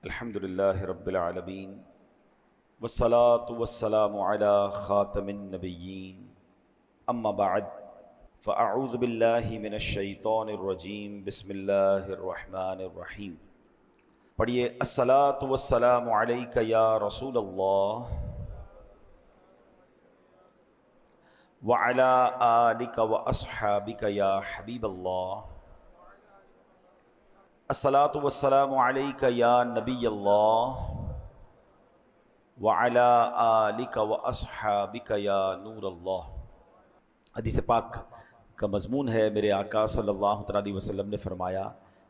الحمد للہ رب العالمین والصلاة والسلام علی خاتم النبیین اما بعد فاعوذ باللہ من الشیطان الرجیم بسم اللہ الرحمن الرحیم۔ پڑھیے الصلاة والسلام علیک یا رسول اللہ وعلی آلک واصحابک یا حبیب اللہ، الصلاۃ والسلام علیک یا نبی اللہ وعلی آلک واصحابک یا نور اللہ۔ حدیث پاک کا مضمون ہے، میرے آقا صلی اللہ علیہ وسلم نے فرمایا،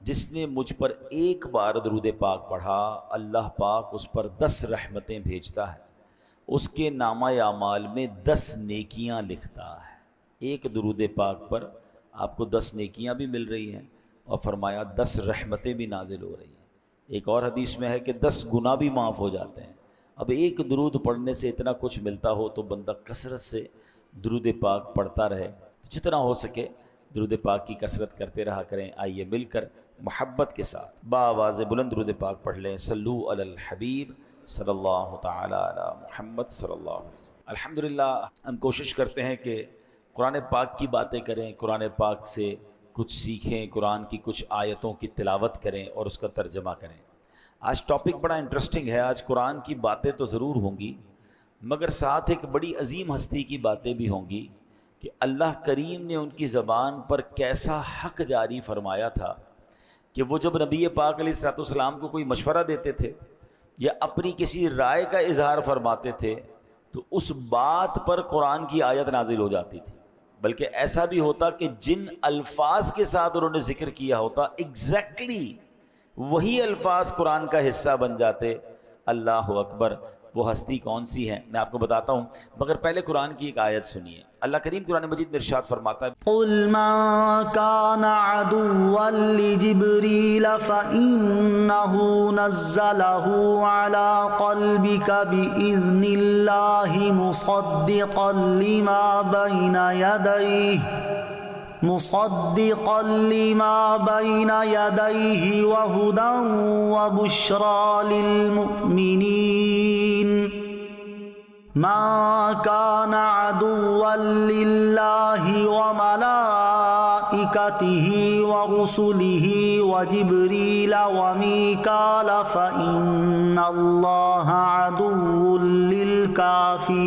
جس نے مجھ پر ایک بار درود پاک پڑھا اللہ پاک اس پر 10 رحمتیں بھیجتا ہے، اس کے نامہ اعمال میں 10 نیکیاں لکھتا ہے۔ ایک درود پاک پر آپ کو 10 نیکیاں بھی مل رہی ہیں، اور فرمایا 10 رحمتیں بھی نازل ہو رہی ہیں۔ ایک اور حدیث میں ہے کہ 10 گناہ بھی معاف ہو جاتے ہیں۔ اب ایک درود پڑھنے سے اتنا کچھ ملتا ہو تو بندہ کثرت سے درود پاک پڑھتا رہے، جتنا ہو سکے درود پاک کی کثرت کرتے رہا کریں۔ آئیے مل کر محبت کے ساتھ بآواز بلند درود پاک پڑھ لیں۔ صلو علی الحبیب صلی اللہ تعالی علی محمد صلی اللہ علیہ وسلم۔ الحمدللہ ہم کوشش کرتے ہیں کہ قرآن پاک کی باتیں کریں، قرآن پاک سے کچھ سیکھیں، قرآن کی کچھ آیتوں کی تلاوت کریں اور اس کا ترجمہ کریں۔ آج ٹاپک بڑا انٹرسٹنگ ہے۔ آج قرآن کی باتیں تو ضرور ہوں گی، مگر ساتھ ایک بڑی عظیم ہستی کی باتیں بھی ہوں گی کہ اللہ کریم نے ان کی زبان پر کیسا حق جاری فرمایا تھا کہ وہ جب نبی پاک علیہ الصلوۃ والسلام کو کوئی مشورہ دیتے تھے یا اپنی کسی رائے کا اظہار فرماتے تھے تو اس بات پر قرآن کی آیت نازل ہو جاتی تھی، بلکہ ایسا بھی ہوتا کہ جن الفاظ کے ساتھ انہوں نے ذکر کیا ہوتا ایگزیکٹلی وہی الفاظ قرآن کا حصہ بن جاتے۔ اللہ اکبر! وہ ہستی کون سی ہے میں آپ کو بتاتا ہوں، مگر پہلے قرآن کی ایک آیت سنیے۔ اللہ کریم قرآن مجید میں ارشاد فرماتا ہے، قل من كان عدوا لجبريل فإنه نزله على قلبك بإذن الله مصدقا لما بين يديه وهدى وبشرى للمؤمنين ما كان عدوا لله وملائكته ورسله وجبريل وميكال فإن الله عدو للكافرين۔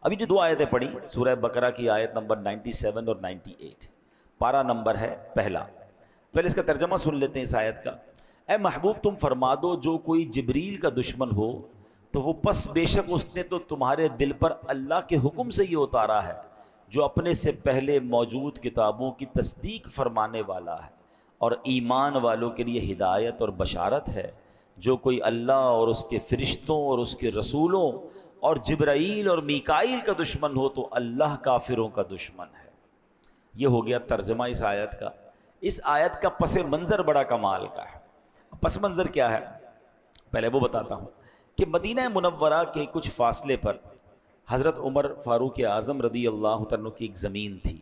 ابھی جو 2 آیتیں پڑھی سورہ بقرہ کی آیت نمبر 97 اور 98، پارہ نمبر ہے پہلا۔ پہلے اس کا ترجمہ سن لیتے ہیں اس آیت کا۔ اے محبوب تم فرما دو جو کوئی جبریل کا دشمن ہو تو وہ پس بے شک اس نے تو تمہارے دل پر اللہ کے حکم سے یہ اتارا ہے جو اپنے سے پہلے موجود کتابوں کی تصدیق فرمانے والا ہے اور ایمان والوں کے لیے ہدایت اور بشارت ہے۔ جو کوئی اللہ اور اس کے فرشتوں اور اس کے رسولوں اور جبرائیل اور میکائیل کا دشمن ہو تو اللہ کافروں کا دشمن ہے۔ یہ ہو گیا ترجمہ اس آیت کا۔ اس آیت کا پس منظر بڑا کمال کا ہے۔ پس منظر کیا ہے پہلے وہ بتاتا ہوں کہ مدینہ منورہ کے کچھ فاصلے پر حضرت عمر فاروق اعظم رضی اللہ عنہ کی ایک زمین تھی۔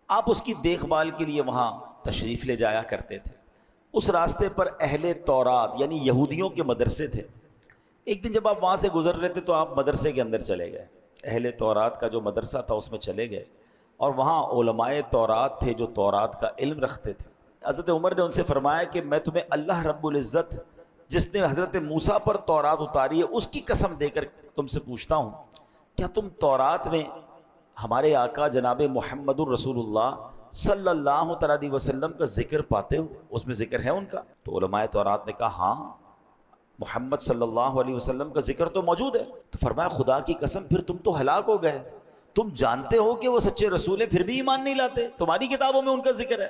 آپ اس کی دیکھ بھال کے لیے وہاں تشریف لے جایا کرتے تھے۔ اس راستے پر اہل تورات یعنی یہودیوں کے مدرسے تھے۔ ایک دن جب آپ وہاں سے گزر رہے تھے تو آپ مدرسے کے اندر چلے گئے، اہل تورات کا جو مدرسہ تھا اس میں چلے گئے، اور وہاں علماء تورات تھے جو تورات کا علم رکھتے تھے۔ حضرت عمر نے ان سے فرمایا کہ میں تمہیں اللہ رب العزت جس نے حضرت موسیٰ پر تورات اتاری ہے اس کی قسم دے کر تم سے پوچھتا ہوں، کیا تم تورات میں ہمارے آقا جناب محمد الرسول اللہ صلی اللہ علیہ وسلم کا ذکر پاتے ہو؟ اس میں ذکر ہے ان کا؟ تو علماء تورات نے کہا ہاں، محمد صلی اللہ علیہ وسلم کا ذکر تو موجود ہے۔ تو فرمایا خدا کی قسم پھر تم تو ہلاک ہو گئے، تم جانتے ہو کہ وہ سچے رسول ہیں پھر بھی ایمان نہیں لاتے، تمہاری کتابوں میں ان کا ذکر ہے۔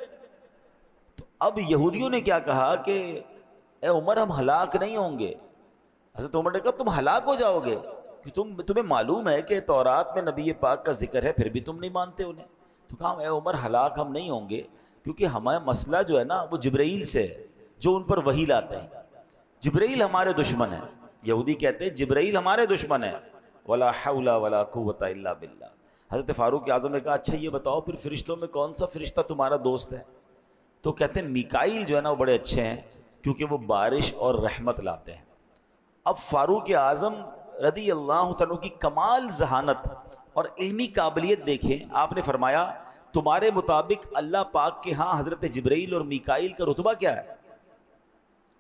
تو اب یہودیوں نے کیا کہا کہ اے عمر ہم ہلاک نہیں ہوں گے۔ حضرت عمر نے کہا تم ہلاک ہو جاؤ گے کہ تمہیں معلوم ہے کہ تورات میں نبی پاک کا ذکر ہے پھر بھی تم نہیں مانتے انہیں۔ تو کہا اے عمر ہلاک ہم نہیں ہوں گے کیونکہ ہمارا مسئلہ جو ہے نا وہ جبرائیل سے ہے جو ان پر وحی لاتے ہیں۔ جبرائیل ہمارے دشمن ہیں، یہودی کہتے ہیں جبرائیل ہمارے دشمن ہیں۔ ولا حول ولا قوت الا باللہ۔ حضرت فاروق اعظم نے کہا اچھا یہ بتاؤ پھر فرشتوں میں کون سا فرشتہ تمہارا دوست ہے؟ تو کہتے ہیں میکائیل جو ہے نا وہ بڑے اچھے ہیں کیونکہ وہ بارش اور رحمت لاتے ہیں۔ اب فاروق اعظم رضی اللہ تعالیٰ کی کمال ذہانت اور علمی قابلیت دیکھیں، آپ نے فرمایا تمہارے مطابق اللہ پاک کے ہاں حضرت جبرائیل اور میکائیل کا رتبہ کیا ہے؟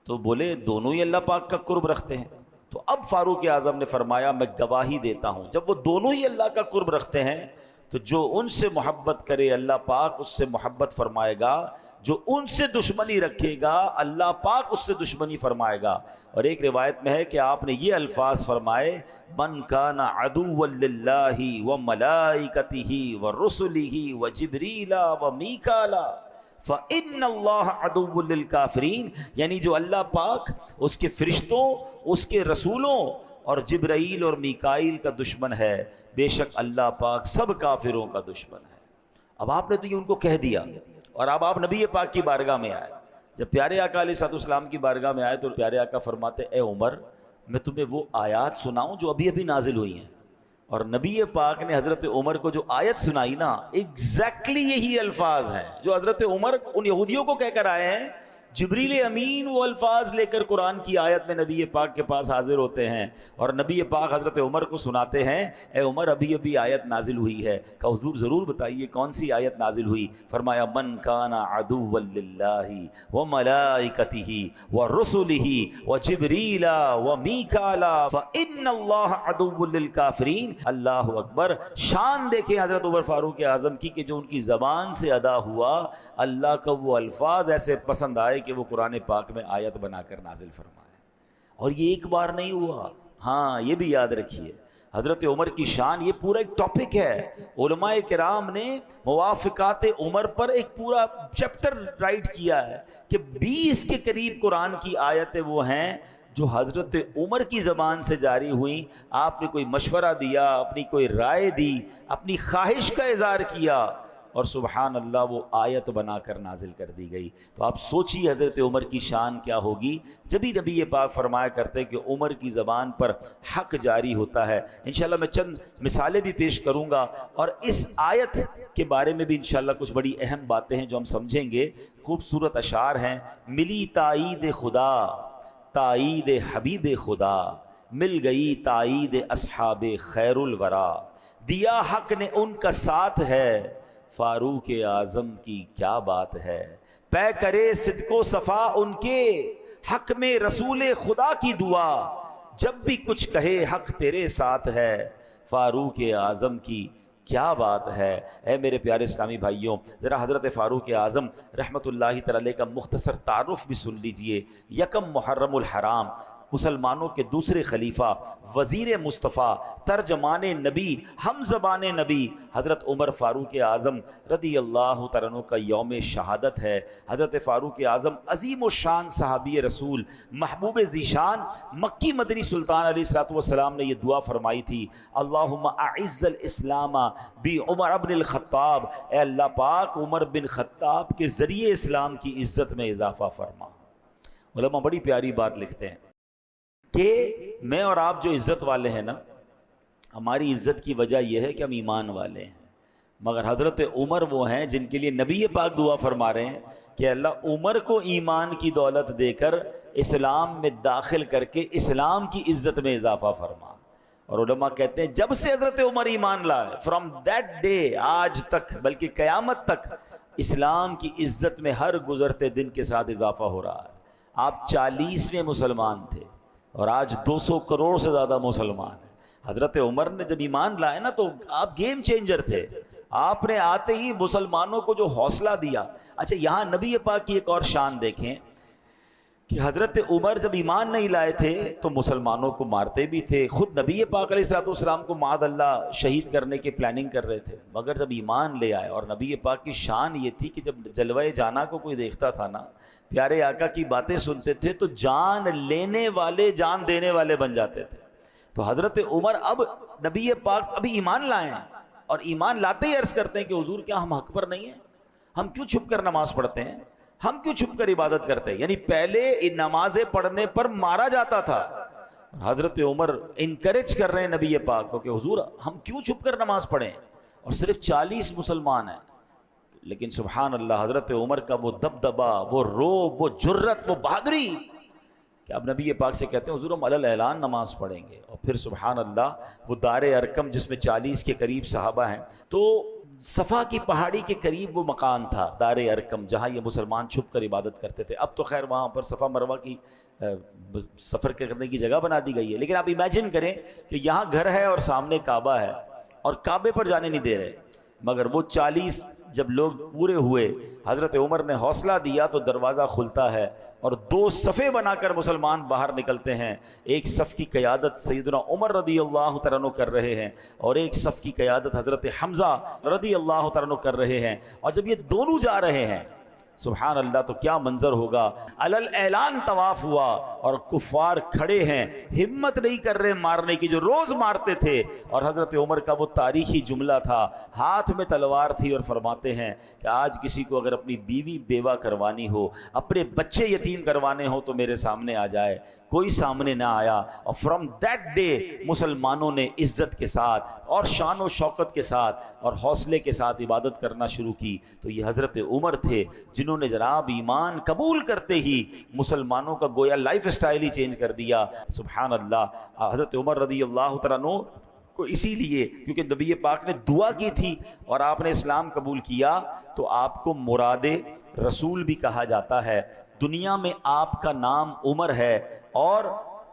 تو بولے دونوں ہی اللہ پاک کا قرب رکھتے ہیں۔ تو اب فاروق اعظم نے فرمایا میں گواہی دیتا ہوں جب وہ دونوں ہی اللہ کا قرب رکھتے ہیں تو جو ان سے محبت کرے اللہ پاک اس سے محبت فرمائے گا، جو ان سے دشمنی رکھے گا اللہ پاک اس سے دشمنی فرمائے گا۔ اور ایک روایت میں ہے کہ آپ نے یہ الفاظ فرمائے من کان عدوا للہ وملائکتہ ورسلہ وجبریل ومیکال فإن اللہ عدو للکافرین، یعنی جو اللہ پاک اس کے فرشتوں اس کے رسولوں اور جبرائیل اور میکائیل کا دشمن ہے، بے شک اللہ پاک سب کافروں کا دشمن ہے۔ اب آپ نے تو یہ ان کو کہہ دیا، اور اب آپ نبی پاک کی بارگاہ میں آئے۔ جب پیارے آقا علیہ الصلوۃ والسلام کی بارگاہ میں آئے تو پیارے آقا فرماتے اے عمر میں تمہیں وہ آیات سناؤں جو ابھی ابھی نازل ہوئی ہیں۔ اور نبی پاک نے حضرت عمر کو جو آیت سنائی نا، ایگزیکٹلی یہی الفاظ ہیں جو حضرت عمر ان یہودیوں کو کہہ کر آئے ہیں۔ جبریل امین وہ الفاظ لے کر قرآن کی آیت میں نبی پاک کے پاس حاضر ہوتے ہیں اور نبی پاک حضرت عمر کو سناتے ہیں اے عمر ابھی ابھی آیت نازل ہوئی ہے۔ کہ حضور ضرور بتائیے کون سی آیت نازل ہوئی؟ فرمایا من کان عدوا للہ وملائکتہ ورسلہ وجبریل ومیکال فإن اللہ عدو للکافرین۔ اللہ اکبر، شان دیکھیں حضرت عمر فاروق اعظم کی کہ جو ان کی زبان سے ادا ہوا، اللہ کا وہ الفاظ ایسے پسند آئے کہ وہ قرآن پاک میں آیت بنا کر نازل فرمائے۔ اور یہ ایک بار نہیں ہوا، ہاں یہ بھی یاد رکھیے حضرت عمر کی شان، یہ پورا ایک ٹاپک ہے۔ علماء کرام نے موافقات عمر پر ایک پورا چیپٹر رائٹ کیا ہے کہ 20 کے قریب قرآن کی آیتیں وہ ہیں جو حضرت عمر کی زبان سے جاری ہوئیں۔ آپ نے کوئی مشورہ دیا، اپنی کوئی رائے دی، اپنی خواہش کا اظہار کیا اور سبحان اللہ وہ آیت بنا کر نازل کر دی گئی۔ تو آپ سوچیے حضرت عمر کی شان کیا ہوگی۔ جبھی نبی پاک فرمایا کرتے کہ عمر کی زبان پر حق جاری ہوتا ہے۔ انشاءاللہ میں چند مثالیں بھی پیش کروں گا اور اس آیت کے بارے میں بھی انشاءاللہ کچھ بڑی اہم باتیں ہیں جو ہم سمجھیں گے۔ خوبصورت اشعار ہیں، ملی تائید خدا تائید حبیب خدا، مل گئی تائید اصحاب خیر الورا، دیا حق نے ان کا ساتھ ہے فاروق اعظم کی کیا بات ہے، پے کرے صدق و صفا ان کے حق میں رسول خدا کی دعا، جب بھی کچھ کہے حق تیرے ساتھ ہے فاروق اعظم کی کیا بات ہے۔ اے میرے پیارے اسلامی بھائیوں، ذرا حضرت فاروق اعظم رحمۃ اللہ تعالی کا مختصر تعارف بھی سن لیجئے۔ یکم محرم الحرام، مسلمانوں کے دوسرے خلیفہ، وزیر مصطفیٰ، ترجمان نبی، ہم زبان نبی حضرت عمر فاروق اعظم رضی اللہ تعالیٰ عنہ کا یوم شہادت ہے۔ حضرت فاروق اعظم عظیم الشان صحابی رسول، محبوب ذیشان، مکی مدنی سلطان علیہ السلام نے یہ دعا فرمائی تھی اللہم اعز الاسلام بعمر بن الخطاب، اے اللہ پاک عمر بن خطاب کے ذریعے اسلام کی عزت میں اضافہ فرما۔ علماء بڑی پیاری بات لکھتے ہیں کہ میں اور آپ جو عزت والے ہیں نا، ہماری عزت کی وجہ یہ ہے کہ ہم ایمان والے ہیں، مگر حضرت عمر وہ ہیں جن کے لیے نبی پاک دعا فرما رہے ہیں کہ اللہ عمر کو ایمان کی دولت دے کر اسلام میں داخل کر کے اسلام کی عزت میں اضافہ فرما۔ اور علماء کہتے ہیں جب سے حضرت عمر ایمان لائے، فرام دیٹ ڈے آج تک بلکہ قیامت تک اسلام کی عزت میں ہر گزرتے دن کے ساتھ اضافہ ہو رہا ہے۔ آپ 40ویں مسلمان تھے اور آج 200 کروڑ سے زیادہ مسلمان ہیں۔ حضرت عمر نے جب ایمان لائے نا تو آپ گیم چینجر تھے، آپ نے آتے ہی مسلمانوں کو جو حوصلہ دیا۔ اچھا یہاں نبی پاک کی ایک اور شان دیکھیں کہ حضرت عمر جب ایمان نہیں لائے تھے تو مسلمانوں کو مارتے بھی تھے، خود نبی پاک علیہ السلام کو معاذ اللہ شہید کرنے کی پلاننگ کر رہے تھے، مگر جب ایمان لے آئے، اور نبی پاک کی شان یہ تھی کہ جب جلوہ جانا کو کوئی دیکھتا تھا نا، پیارے آقا کی باتیں سنتے تھے تو جان لینے والے جان دینے والے بن جاتے تھے۔ تو حضرت عمر اب نبی پاک ابھی ایمان لائے ہیں اور ایمان لاتے ہی عرض کرتے ہیں کہ حضور کیا ہم حق پر نہیں ہیں؟ ہم کیوں چھپ کر نماز پڑھتے ہیں؟ ہم کیوں چھپ کر عبادت کرتے ہیں؟ یعنی پہلے ان نمازیں پڑھنے پر مارا جاتا تھا، حضرت عمر انکریج کر رہے ہیں نبی پاک کو کہ حضور ہم کیوں چھپ کر نماز پڑھیں؟ اور صرف 40 مسلمان ہیں، لیکن سبحان اللہ حضرت عمر کا وہ دبدبا، وہ روب، وہ جرت، وہ بہادری کہ اب نبی پاک سے کہتے ہیں حضور ہم علی اعلان نماز پڑھیں گے. اور پھر سبحان اللہ وہ دار ارقم جس میں 40 کے قریب صحابہ ہیں، تو صفا کی پہاڑی کے قریب وہ مکان تھا دار ارقم جہاں یہ مسلمان چھپ کر عبادت کرتے تھے. اب تو خیر وہاں پر صفا مروہ کی سفر کرنے کی جگہ بنا دی گئی ہے، لیکن آپ امیجن کریں کہ یہاں گھر ہے اور سامنے کعبہ ہے اور کعبے پر جانے نہیں دے رہے. مگر وہ 40 جب لوگ پورے ہوئے، حضرت عمر نے حوصلہ دیا تو دروازہ کھلتا ہے اور 2 صفیں بنا کر مسلمان باہر نکلتے ہیں. ایک صف کی قیادت سیدنا عمر رضی اللہ تعالیٰ عنہ کر رہے ہیں اور ایک صف کی قیادت حضرت حمزہ رضی اللہ تعالیٰ عنہ کر رہے ہیں. اور جب یہ دونوں جا رہے ہیں سبحان اللہ تو کیا منظر ہوگا. علل اعلان طواف ہوا اور کفار کھڑے ہیں، ہمت نہیں کر رہے مارنے کی جو روز مارتے تھے. اور حضرت عمر کا وہ تاریخی جملہ تھا، ہاتھ میں تلوار تھی اور فرماتے ہیں کہ آج کسی کو اگر اپنی بیوی بیوہ کروانی ہو، اپنے بچے یتیم کروانے ہو تو میرے سامنے آ جائے. کوئی سامنے نہ آیا اور فرام دیٹ ڈے مسلمانوں نے عزت کے ساتھ اور شان و شوکت کے ساتھ اور حوصلے کے ساتھ عبادت کرنا شروع کی. تو یہ حضرت عمر تھے جنہوں نے جناب ایمان قبول کرتے ہی مسلمانوں کا گویا لائف اسٹائل ہی چینج کر دیا. سبحان اللہ. حضرت عمر رضی اللہ تعالیٰ عنہ کو اسی لیے کیونکہ نبی پاک نے دعا کی تھی اور آپ نے اسلام قبول کیا تو آپ کو مراد رسول بھی کہا جاتا ہے. دنیا میں آپ کا نام عمر ہے اور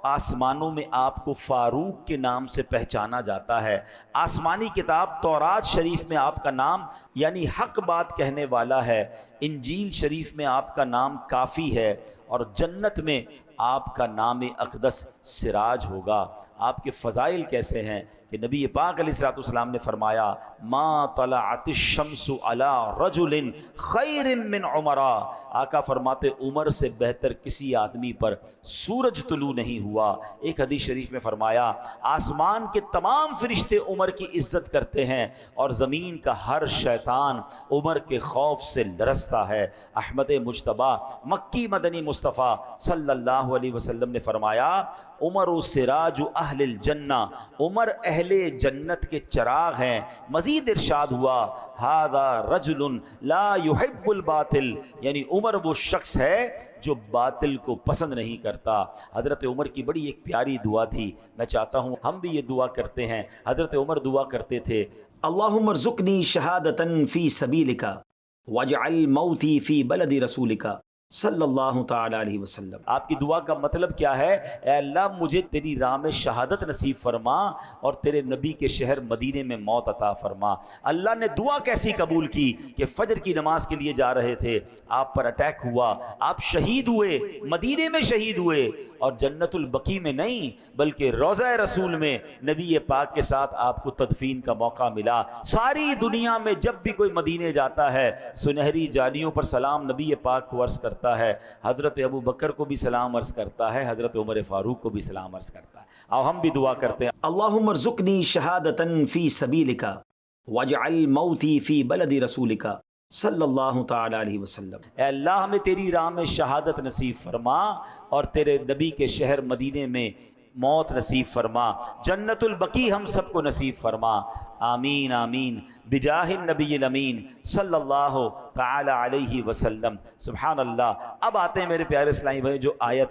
آسمانوں میں آپ کو فاروق کے نام سے پہچانا جاتا ہے. آسمانی کتاب تورات شریف میں آپ کا نام یعنی حق بات کہنے والا ہے. انجیل شریف میں آپ کا نام کافی ہے اور جنت میں آپ کا نام اقدس سراج ہوگا. آپ کے فضائل کیسے ہیں کہ نبی پاک علیہ الصلوۃ والسلام نے فرمایا ما طلعت الشمس علی رجل خیر من عمر. آقا فرماتے عمر سے بہتر کسی آدمی پر سورج طلوع نہیں ہوا. ایک حدیث شریف میں فرمایا آسمان کے تمام فرشتے عمر کی عزت کرتے ہیں اور زمین کا ہر شیطان عمر کے خوف سے لرزتا ہے. احمد مجتبیٰ مکی مدنی مصطفیٰ صلی اللہ علیہ وسلم نے فرمایا عمر سراج اہل الجنہ، عمر اہل جنت کے چراغ ہیں. مزید ارشاد ہوا ھذا رجل لا يحب الباطل، یعنی عمر وہ شخص ہے جو باطل کو پسند نہیں کرتا. حضرت عمر کی بڑی ایک پیاری دعا تھی، میں چاہتا ہوں ہم بھی یہ دعا کرتے ہیں. حضرت عمر دعا کرتے تھے اللہم ارزقنی شہادتا فی سبیلک واجعل موتی فی بلد رسولک صلی اللہ تعالی علیہ وسلم. آپ کی دعا کا مطلب کیا ہے؟ اے اللہ مجھے تیری راہ میں شہادت نصیب فرما اور تیرے نبی کے شہر مدینے میں موت عطا فرما. اللہ نے دعا کیسی قبول کی کہ فجر کی نماز کے لیے جا رہے تھے، آپ پر اٹیک ہوا، آپ شہید ہوئے، مدینے میں شہید ہوئے اور جنت البقیع میں نہیں بلکہ روضہ رسول میں نبی پاک کے ساتھ آپ کو تدفین کا موقع ملا. ساری دنیا میں جب بھی کوئی مدینے جاتا ہے سنہری جالیوں پر سلام نبی پاک کو عرض کرتا ہے، حضرت ابو بکر کو بھی سلام عرض کرتا ہے، حضرت عمر فاروق کو بھی سلام عرض کرتا ہے. آؤ ہم بھی دعا کرتے ہیں اللہم ارزقنی شہادتا فی سبیلک واجعل موتی فی بلد رسولک صلی اللہ تعالی علیہ وسلم. اے اللہ ہمیں تیری راہ میں شہادت نصیب فرما اور تیرے نبی کے شہر مدینے میں موت نصیب فرما، جنت البقیع ہم سب کو نصیب فرما. آمین آمین بجاہ النبی الامین صلی اللہ تعالی علیہ وسلم. سبحان اللہ. اب آتے ہیں میرے پیارے اسلامی بھائی جو آیت